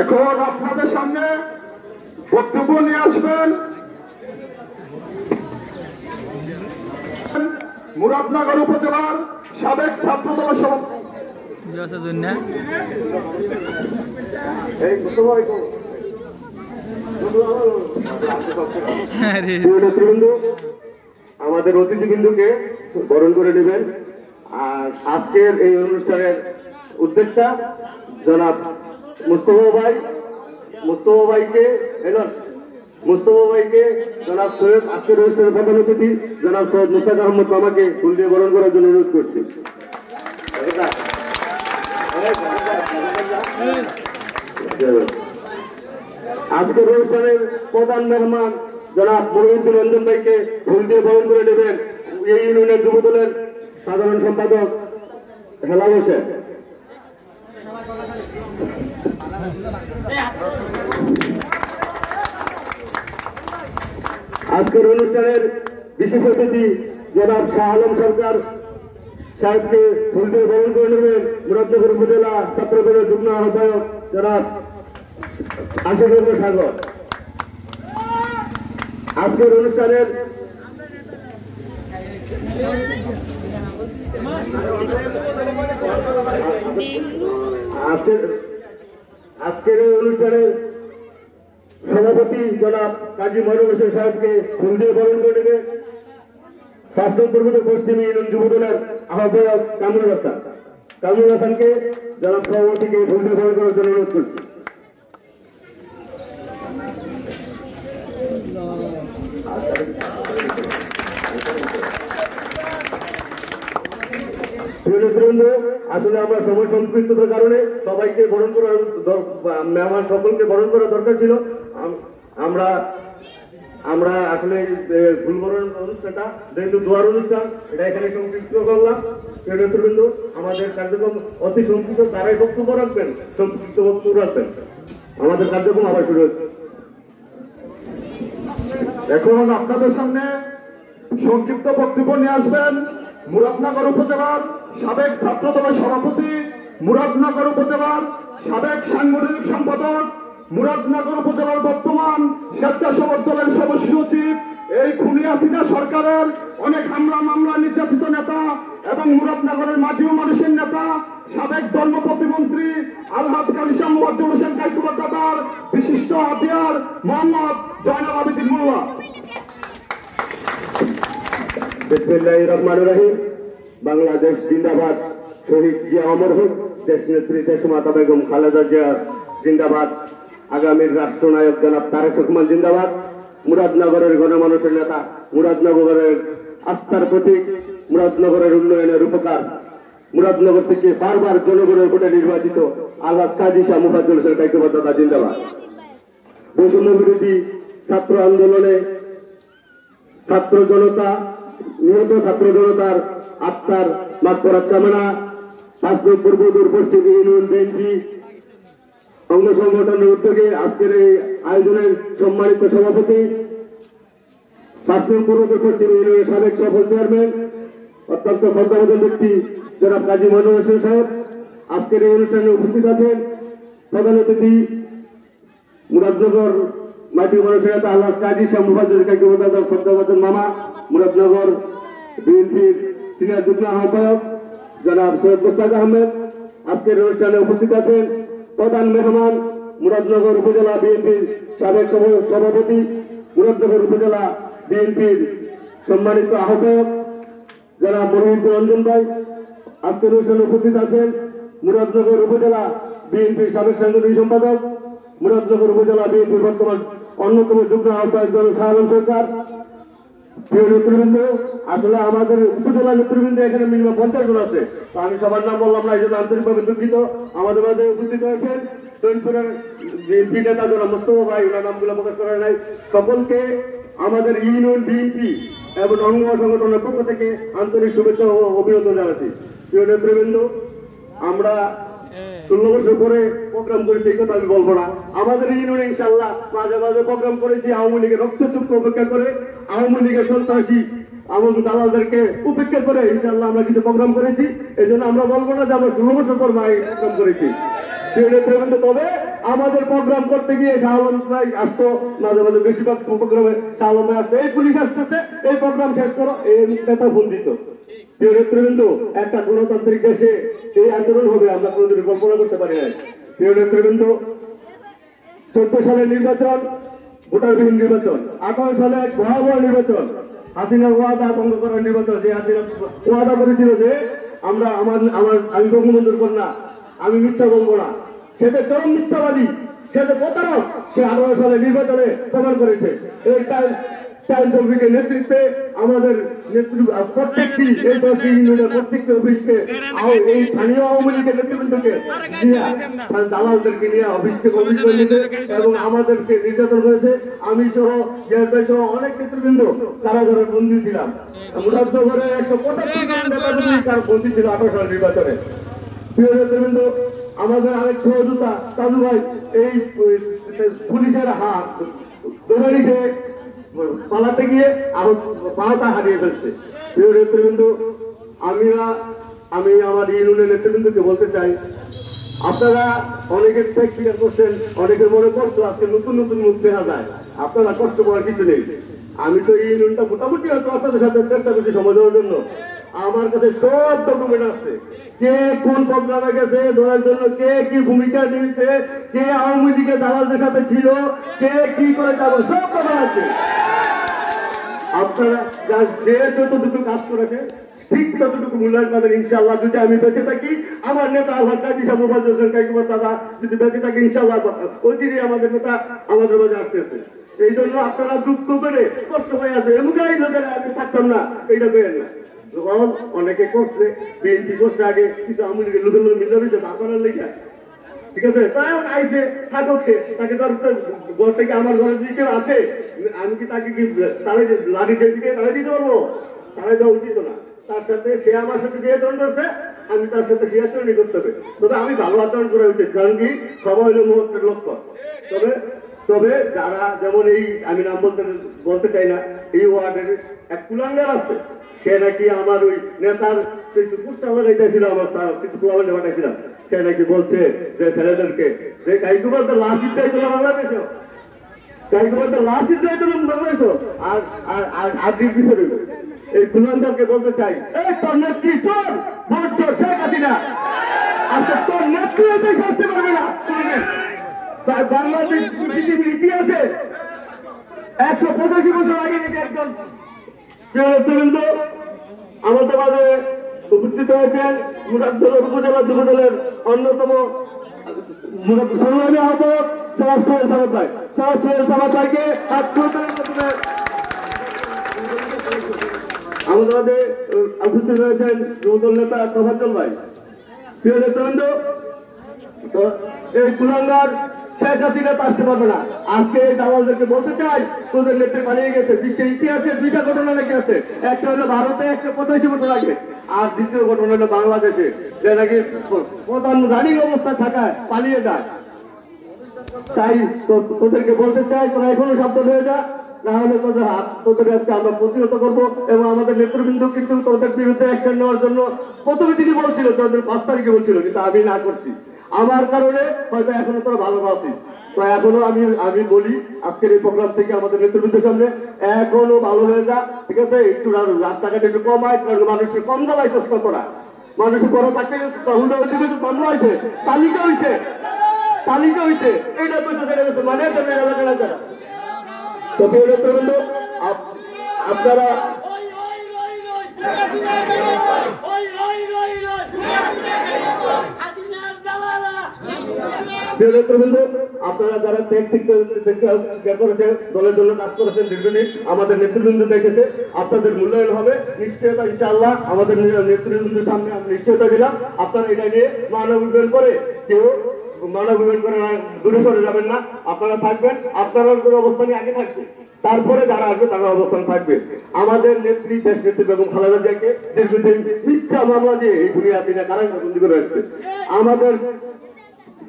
এখন আপনাদের সামনে বক্তব্য নিয়ে আসবেন মুরাদনগর উপজেলার সাবেক ছাত্রদল সভাপতি আমাদের অতিথিবৃন্দকে বরণ করে নেবেন। আর আজকের এই অনুষ্ঠানের উদ্যোক্তা জনাব মুস্তফা ভাইকে জনাব সৈয়দ, আজকের অনুষ্ঠানের প্রধান অতিথি জনাব সৈয়দ মুস্তাক আহমদ মামাকে ফুল দিয়ে বরণ করার জন্য অনুরোধ করছি। আজকের অনুষ্ঠানের প্রধান মেহমান জনাব মহিউদ্দিন রঞ্জন ভাইকে ফুল দিয়ে বরণ করে নেবেন এই ইউনিয়নের যুব দলের সাধারণ সম্পাদক হেলাল হোসেন। আজকের অনুষ্ঠানের বিশেষ অতিথি জনাব শাহ আলম সরকার সাহেবকে ফুল দিয়ে বরণ করে নেবেন মুরাদনগর উপজেলা ছাত্রদলের যুগ্ম আহ্বায়ক জনাব আশিকুর সাগর। আজকের অনুষ্ঠানের সভাপতি জনাব কাজী মনির হোসেন সাহেবকে ফুল দিয়ে বরণ করে নেবে পশ্চিম ইউনিয়ন যুব দলের আহ্বায়ক কামরুল হাসানকে জনাব সভাপতিকে ফুল দিয়ে বরণ করার জন্য অনুরোধ করছি। আসলে আমরা সময় সম্পৃক্ততার কারণে সবাইকে বরণ করার মেহমান সকলকে বরণ করা দরকার ছিল। আমরা আসলে ফুল বরণ অনুষ্ঠানটা যেহেতু দোয়ার অনুষ্ঠান, এটা এখানে সম্পৃক্ত করলাম। নেতৃবৃন্দ, আমাদের কার্যক্রম অতি সংক্ষিপ্ত, তারাই বক্তব্য রাখবেন, সংক্ষিপ্ত বক্তব্য রাখবেন। আমাদের কার্যক্রম আবার শুরু হচ্ছে। এখন আপনাদের সামনে সংক্ষিপ্ত বক্তব্য নিয়ে আসবেন মুরাদনগর উপজেলার সাবেক ছাত্রদলের সভাপতি, মুরাদনগর উপজেলার সাবেক সাংগঠনিক সম্পাদক, মুরাদনগর উপজেলার বর্তমান স্বেচ্ছাসেবক দলের সদস্য সচিব, এই খুনি হাসিনা সরকারের অনেক হামলা মামলা নির্যাতিত নেতা এবং মুরাদনগরের মাটি ও মানুষের নেতা, সাবেক ধর্ম প্রতিমন্ত্রী আলহাজ কালিশা মুয়াজ্জল হোসেন কাইকুল্লাহ দাদার বিশিষ্ট হাতিয়ার মোহাম্মদ জয়নাল আবেদিন মোল্লা। বিসমিল্লাহির রহমানির রহিম। বাংলাদেশ জিন্দাবাদ, শহীদ জিয়া অমর হোক। দেশনেত্রী দেশমাতা বেগম খালেদা জিয়া জিন্দাবাদ, আগামীর রাষ্ট্রনায়ক জনাব তারেক রহমান জিন্দাবাদ, মুরাদনগরের গণমানুষের নেতা, মুরাদনগরের আস্থার প্রতীক, মুরাদনগরের উন্নয়নের রূপকার, মুরাদনগর থেকে বারবার জনগণের ভোটে নির্বাচিত আলহাজ কাজী শাহ মুফাজ্জল হোসেন কাইকোবাদ জিন্দাবাদ। বৈষম্য বিরোধী ছাত্র আন্দোলনে ছাত্র জনতা, নিহত ছাত্র জনতার আত্মার মাগফিরাত কামনা, 5 নং পূর্বদূর পশ্চিম ইউনিয়ন বিএনপি অঙ্গ সংগঠনের উদ্যোগে আজকের এই আয়োজনের সম্মানিত সভাপতি, 5 নং পূর্বদূর পশ্চিম ইউনিয়নের সাবেক সফল চেয়ারম্যান, অত্যন্ত শ্রদ্ধাভাজন ব্যক্তি জনাব কাজী মনোয়ার হোসেন সাহেব আজকের এই অনুষ্ঠানে উপস্থিত আছেন। প্রধান অতিথি মুরাদনগর মাটি মানুষের নেতা আলহাজ কাজী শাহ মুফাজ্জল কাইকোবাদ শ্রদ্ধাভাজন মামা, মুরাদনগর বিএনপির সিনিয়র যুগ্ম আহ্বায়ক জনাব সৈয়দ মোস্তাক আহমেদ আজকের অনুষ্ঠানে উপস্থিত আছেন। প্রধান মেহমান মুরাদনগর উপজেলা বিএনপির সাবেক সভাপতি, মুরাদনগর উপজেলা বিএনপির সম্মানিত আহ্বায়ক জনাব মনিরুদ্দিন রঞ্জন ভাই আজকের অনুষ্ঠানে উপস্থিত আছেন। মুরাদনগর উপজেলা বিএনপির সাবেক সাংগঠনিক সম্পাদক, মুরাদনগর উপজেলা বিএনপির বর্তমান অন্যতম যুগ্ম আহ্বায়ক জনাব শাহ আলম সরকার। প্রিয় নেতৃবৃন্দ, আসলে আমাদের উপজেলা নেতৃবৃন্দ এখানে মিনিমাম 50 জন আছে, তো আমি সবার নাম বললাম না, এই জন্য আন্তরিকভাবে দুঃখিত। আমাদের মাঝে উপস্থিত হয়েছেন চৈনপুরের বিএনপি নেতা জনাব মোস্তফা ভাই, ওনার নামগুলো প্রকাশ করা নাই। সকলকে আমাদের ইউনিয়ন বিএনপি এবং অঙ্গ সংগঠনের পক্ষ থেকে আন্তরিক শুভেচ্ছা ও অভিনন্দন জানাচ্ছি। প্রিয় নেতৃবৃন্দ, আমরা 16 বছর পরে প্রোগ্রাম করেছি, এই কথা আমি বলবো না। আমাদের ইউনিয়নে ইনশাল্লাহ মাঝে মাঝে প্রোগ্রাম করেছি আওয়ামী লীগের রক্তচক্ষু উপেক্ষা করে, আওয়ামী লীগের সন্ত্রাসী আমাদের দালালদেরকে উপেক্ষা করে ইনশাল্লাহ আমরা কিছু প্রোগ্রাম করেছি। এই জন্য আমরা বলবো না যে আমরা 16 বছর পর প্রোগ্রাম করেছি। তবে আমাদের প্রোগ্রাম করতে গিয়ে শাহ আলম ভাই আসতো, মাঝে মাঝে বেশিরভাগ প্রোগ্রামে শাহ আলম ভাই আসতো, এই পুলিশ আসতেছে, এই প্রোগ্রাম শেষ করো, এই নেতা ফোন দিত। প্রিয় নেতৃবৃন্দ, একটা গণতান্ত্রিক দেশে এই আচরণ হবে আমরা কোনোদিন কল্পনা করতে পারি না। প্রিয় নেতৃবৃন্দ, 14 সালের নির্বাচন ভোটারবিহীন নির্বাচন, 18 সালে এক ভয়াবহ নির্বাচন, হাসিনার ওয়াদা ভঙ্গ করার নির্বাচন, যে হাসিনা ওয়াদা করেছিল যে আমি বঙ্গবন্ধুর কন্যা, আমি মিথ্যা বলবো না, সেটা চরম মিথ্যাবাদী, সেটা প্রতারক, সে 18 সালে নির্বাচনে প্রমাণ করেছে। এই চৌধুরীকে নেতৃত্বে আমাদের প্রত্যেকটি এই 10 ইউনিয়নের প্রত্যেকটি অফিসকে এই স্থানীয় আওয়ামী লীগের নেতৃবৃন্দকে দালালদেরকে নিয়ে অফিস করে নিতে এবং আমাদেরকে নির্যাতন করেছে। আমি সহ জিয়াদ ভাই সহ অনেক নেতৃবৃন্দ কারাগারে বন্দী ছিলাম। মুরাদনগরে 175 জন নেতা বন্দী ছিল 18 সালের নির্বাচনে। প্রিয় নেতৃবৃন্দ, আমাদের আরেক সহযোদ্ধা তাজু ভাই এই পুলিশের হাত ধরে রেখে পালাতে গিয়ে আরো পাটা হারিয়ে ফেলছে। প্রিয় নেতৃবৃন্দ, আমি আমার ইউনিয়নের নেতৃবৃন্দকে বলতে চাই, আপনারা অনেকের স্বীকার করছেন, অনেকের মনে কষ্ট, আজকে নতুন নতুন মুখ দেখা যায়, আপনারা কষ্ট করার কিছু নেই। আমি তো এই ইউনিয়নটা মোটামুটি হয়তো আপনাদের সাথে চেষ্টা করছি সময় দেওয়ার জন্য। আমার কাছে সব ডকুমেন্ট আছে, কে কোন প্রোগ্রামে গেছে ধরার জন্য, কে কি ভূমিকা নিয়েছে, কে আওয়ামী লীগের দালালদের সাথে ছিল, কে কি করে যাবো, সব কথা আছে। আপনারা যে যতটুকু কাজ করেছে ঠিক ততটুকু মূল্যায়ন পাবেন ইনশাআল্লাহ। যদি আমি বেঁচে থাকি, আমার নেতা আলহাজ কাজী শাহ মুফাজ্জল হোসেন কাইকোবাদ দাদা যদি বেঁচে থাকি ইনশাআল্লাহ অচিরেই আমাদের নেতা আমাদের মাঝে আসতেছে। এই জন্য আপনারা দুঃখ করে কষ্ট হয়ে আছে, এমন আমি থাকতাম না, এইটা পেলেন না। অনেকে করছে, বিএনপি করছে আগে, কিছু আওয়ামী লীগের লোকের লোক মিলে রয়েছে আপনার লেখা, ঠিক আছে, তাই আইসে থাকুক, সে তাকে ঘর থেকে আমার ঘরে যদি কেউ আছে, আমি কি তাকে কি তাহলে লাঠি দিকে তাহলে দিতে পারবো? তাহলে দেওয়া উচিত না। তার সাথে সে আমার সাথে যে আচরণ করছে, আমি তার সাথে সে আচরণই করতে হবে। তবে আমি ভালো আচরণ করা উচিত, কারণ কি সবাই হলো মুহূর্তের লক্ষ্য। তবে যারা যেমন এই আমি নাম বলতে চাই না, এই ওয়ার্ডের এক কুলাঙ্গার আছে, সে নাকি আমার ওই নেতার কিছু পুস্টার লাগাইতেছিল, আমার কিছু কুলাঙ্গার পাঠাইছিলাম, সে নাকি বলছে যে ছেলেদেরকে যে কাইকোবাদ লাশির দায়িত্ব বাংলাদেশে, কাইকোবাদ লাশির দায়িত্ব বাংলাদেশ আর আগে কিছু রইল। এই কুলাঙ্গারকে বলতে চাই, এই তোর নেত্রী চোর, ভোট চোর শেখ হাসিনা, আচ্ছা তোর নেত্রী হতে শাস্তি পারবে না। বাংলাদেশ পৃথিবীর ইতিহাসে 185 বছর আগে একজন নেতৃবৃন্দ আমাদের মাঝে উপস্থিত হয়েছেন মুরাদনগর উপজেলা যুবদলের অন্যতম সংগ্রামী আহ্বায়ক জনাব সোহেল সামাদ ভাই। জনাব সোহেল সামাদ ভাইকে হাত তুলে মাধ্যমে আমাদের মাঝে উপস্থিত হয়েছেন যুবদল নেতা তোফাজ্জল ভাই। প্রিয় নেতৃবৃন্দ, তো এই কুলাঙ্গার শেখ হাসিনা তো আসতে পারবে না। আজকে এই দালালদেরকে বলতে চাই, তোদের নেত্রী পালিয়ে গেছে। বিশ্বের ইতিহাসে দুইটা ঘটনা নাকি আছে, একটা হলো ভারতে 185 বছর আগে, আর দ্বিতীয় ঘটনা হলো বাংলাদেশে, যে নাকি প্রধান রানিং অবস্থায় থাকায় পালিয়ে যায়। তাই তোদেরকে বলতে চাই, তোরা এখনো সাবধান হয়ে যা, না হলে তোদের আজকে আমরা প্রতিহত করবো। এবং আমাদের নেতৃবৃন্দ কিন্তু তোদের বিরুদ্ধে অ্যাকশন নেওয়ার জন্য প্রথমে তিনি বলছিল, তোদের 5 তারিখে বলছিল, কিন্তু আমি না করছি। আমার কারণে হয়তো এখনো তোরা ভালো আছিস। তো এখনো আমি বলি আজকের এই প্রোগ্রাম থেকে আমাদের নেতৃবৃন্দের সামনে, এখনো ভালো হয়ে যা, ঠিক আছে? একটু রাস্তাঘাটে একটু কমায়, কারণ মানুষের কম জ্বালাইছিস কতটা, মানুষের বড় থাকতে মামলা হয়েছে, তালিকা হয়েছে, এইটা করতে ছেড়ে গেছে, মানে এলাকা। তো প্রিয় নেতৃবৃন্দ, আপনারা আপনারা যারা করেছেন, দলের জন্য কাজ করেছেন দীর্ঘদিন, আমাদের নেতৃবৃন্দ দেখেছে, আপনাদের মূল্যায়ন হবে নিশ্চয়তা। ইনশাআল্লাহ আমাদের নেতৃবৃন্দের সামনে আমি নিশ্চয়তা দিলাম, আপনারা এটা নিয়ে মানবিকরণ করে কেউ মানবিকরণ করে দূরে সরে যাবেন না। আপনারা থাকবেন, আপনারা অবস্থানে আগে থাকবেন, তারপরে যারা আসবে তারা অবস্থান থাকবে। আমাদের নেত্রী দেশ নেত্রী বেগম খালেদা জিয়াকে দীর্ঘদিন মিথ্যা মামলা দিয়ে এই দুনিয়া দিনে কারাগারবন্দি করে রাখছে। আমাদের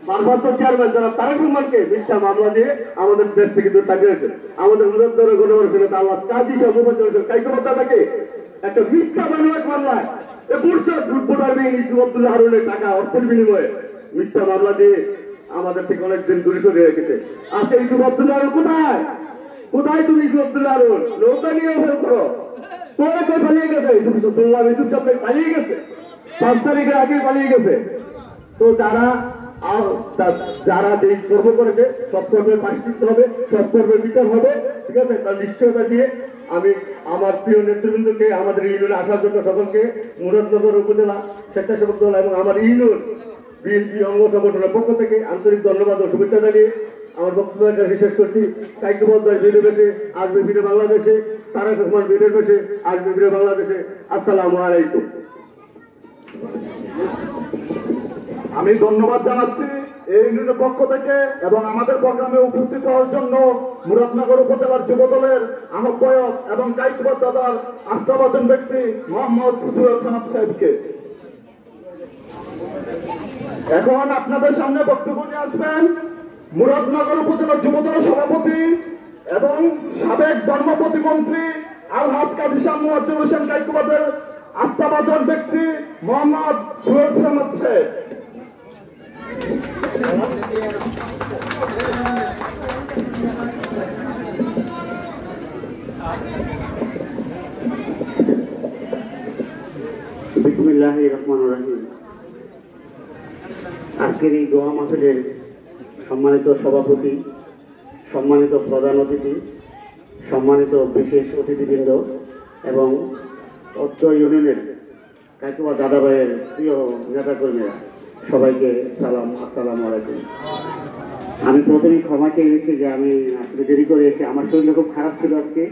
ভারপ্রাপ্ত চেয়ারম্যান যারা তারেক রহমানকে মিথ্যা মামলা দিয়ে আমাদের দেশ থেকে দূর তাকিয়ে রয়েছে। আমাদের মুজাফফর গণমানুষের নেতা আল্লাহ কাজী সাহেব মুফাজ্জল কাইকবাদাকে একটা মিথ্যা মামলায় ভোটার বিহীন ইসু আব্দুল্লাহ হারুনের টাকা অর্থের বিনিময়ে মিথ্যা মামলা দিয়ে আমাদের থেকে অনেকদিন দূরে সরিয়ে রেখেছে। আজকে ইসু আব্দুল্লাহ হারুন কোথায়? তুমি ইসু আব্দুল্লাহ হারুন নৌকা নিয়ে ফেল করো, তোরা কই পালিয়ে গেছে? ইসুফ সাহেব পালিয়ে গেছে, 5 তারিখের আগে পালিয়ে গেছে। তো যারা যে কর্ম করেছে সব কর্মের পারিশ্রমিক হবে, সব কর্মের বিচার হবে, ঠিক আছে? তার নিশ্চয়তা দিয়ে আমি আমার প্রিয় নেতৃবৃন্দকে, আমাদের ইউনিয়নে আসার জন্য সকলকে, মুরাদনগর উপজেলা স্বেচ্ছাসেবক দল এবং আমার ইউনিয়ন বিএনপি অঙ্গ সংগঠনের পক্ষ থেকে আন্তরিক ধন্যবাদ ও শুভেচ্ছা জানিয়ে আমার বক্তব্য শেষ করছি। কাইকবাদ ভিডিও বেশে আসবে ভিডিও বাংলাদেশে, তারেক রহমান ভিডিও বেশে আসবে ভিডিও বাংলাদেশে। আসসালামু আলাইকুম। আমি ধন্যবাদ জানাচ্ছি এই ইউনিয়নের পক্ষ থেকে এবং আমাদের প্রোগ্রামে উপস্থিত হওয়ার জন্য মুরাদনগর উপজেলার যুবদলের আহ্বায়ক এবং কাইকবাদ দাদার আস্থাভাজন ব্যক্তি মোহাম্মদ সুহেল সামাদ সাহেবকে। এখন আপনাদের সামনে বক্তব্য নিয়ে আসবেন মুরাদনগর উপজেলা যুবদলের সভাপতি এবং সাবেক ধর্ম প্রতিমন্ত্রী আলহাজ কাজী শাহ মুয়াজ্জল হোসেন কাইকবাদের আস্থাভাজন ব্যক্তি মোহাম্মদ সুহেল সামাদ সাহেব। বিসমিল্লাহির রহমানির রহিম। আজকের এই দোয়া মাহফিলের সম্মানিত সভাপতি, সম্মানিত প্রধান অতিথি, সম্মানিত বিশেষ অতিথিবৃন্দ এবং অত্র ইউনিয়নের কাইকবাদ দাদাভাইয়ের প্রিয় নেতাকর্মীরা, সবাইকে সালাম, আসসালামু আলাইকুম। আমি প্রথমেই ক্ষমা চেয়ে নিচ্ছি যে আমি আসলে দেরি করে এসে, আমার শরীরটা খুব খারাপ ছিল আজকে।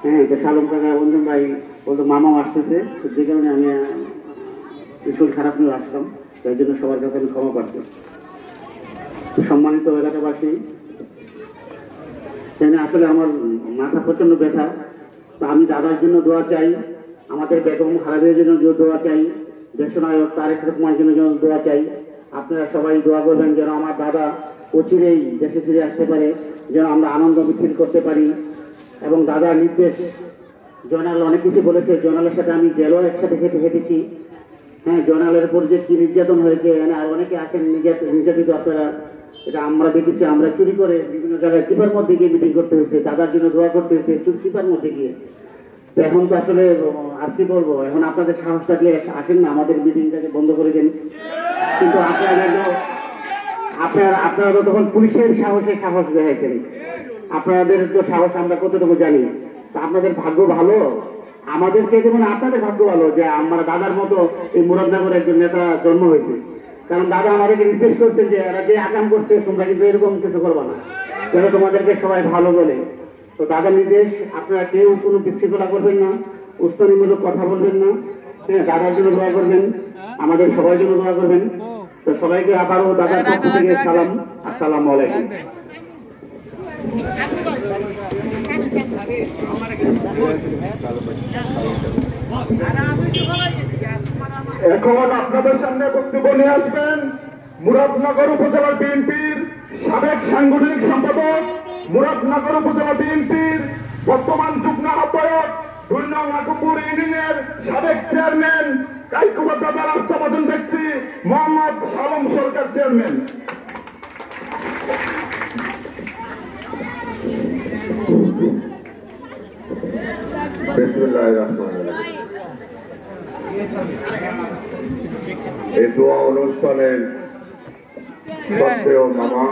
হ্যাঁ, তো সালম কাকা অঞ্জন ভাই বলতো মামাও আসতেছে, যে কারণে আমি শরীর খারাপ নিয়ে আসলাম, তাই জন্য সবার কাছে আমি ক্ষমা পাচ্ছি। সম্মানিত এলাকাবাসী, আসলে আমার মাথা প্রচন্ড ব্যথা, তো আমি দাদার জন্য দোয়া চাই, আমাদের বেগম খালেদার জন্য দোয়া চাই, দেশনায়ক তারেক রহমানের জন্য দোয়া চাই। আপনারা সবাই দোয়া করবেন যেন আমার দাদা অচিরেই দেশে ফিরে আসতে পারে, যেন আমরা আনন্দ মিছিল করতে পারি। এবং দাদার নির্দেশ, জয়নাল অনেক কিছু বলেছে, জয়নালের সাথে আমি জেলও একসাথে হেঁটেছি। হ্যাঁ, জয়নালের উপর যে কি নির্যাতন হয়েছে, আর অনেকে আছেন নির্যাতিত, আপনারা এটা আমরা দেখেছি। আমরা চুরি করে বিভিন্ন জায়গায় চিপার মধ্যে গিয়ে মিটিং করতে হয়েছে, দাদার জন্য দোয়া করতে হয়েছে চিপার মধ্যে গিয়ে। তো এখন তো আসলে আর কি বলবো, এখন আপনাদের সাহস থাকলে আসেন না, আমাদের মিটিংটাকে বন্ধ করে দেন। কিন্তু আপনারা তো তখন পুলিশের সাহস দেখাইছেন, আপনাদের তো সাহস আমরা কতটুকু জানি। তা আপনাদের ভাগ্য ভালো, আমাদের চেয়ে মানে আপনাদের ভাগ্য ভালো যে আমরা দাদার মতো এই মুরাদনগরে একজন নেতা জন্ম হয়েছে। কারণ দাদা আমাদেরকে নির্দেশ করছেন যে এরা যে আকাম করছে তোমরা কিন্তু এরকম কিছু করবা না, যেন তোমাদেরকে সবাই ভালো বলে। তো দাদার নির্দেশ, আপনারা কেউ কোনো বিশৃঙ্খলা করবেন না, উস্তানিমূলক কথা বলবেন না, হ্যাঁ, দাদার জন্য দোয়া করবেন, আমাদের সবার জন্য দোয়া করবেন। তো সবাইকে আবারও দাদার পক্ষ থেকে সালাম, আসসালামু আলাইকুম। এখন আপনাদের সামনে বক্তব্য নিয়ে আসবেন মুরাদনগর উপজেলা বিএনপির সাবেক সাংগঠনিক সম্পাদক, মুরাদনগর উপজেলা বিএনপির বর্তমান যুগ্ম আহ্বায়ক, 2 নং আকুপুর ইউনিয়নের সাবেক চেয়ারম্যান, কাইকুবা দাদা রাস্তাবাদন ব্যক্তি মোহাম্মদ সালম সরকার চেয়ারম্যান। বিসমিল্লাহির রহমানির রহিম। এই দোয়া অনুষ্ঠানের সত্ত্বেও মামা